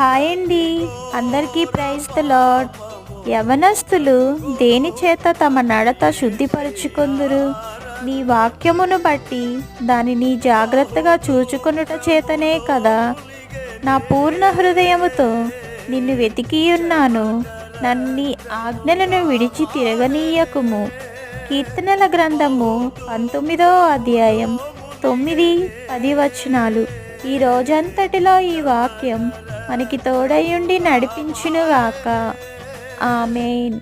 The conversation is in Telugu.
హాయ్ అండి. అందరికీ ప్రైజ్ ద లార్డ్. యవనస్తులు దేని చేత తమ నడత శుద్ధిపరుచుకొందురు? నీ వాక్యమును బట్టి దానిని జాగ్రత్తగా చూచుకొనుట చేతనే కదా. నా పూర్ణ హృదయముతో నిన్ను వెతికియున్నాను. నన్ను నీ ఆజ్ఞలను విడిచి తిరగనీయకుము. కీర్తనల గ్రంథము 19వ అధ్యాయం 9-10 వచనాలు. ఈ రోజంతటిలో ఈ వాక్యం మనకి తోడయుండి నడిపించునుగాక. ఆమేన్.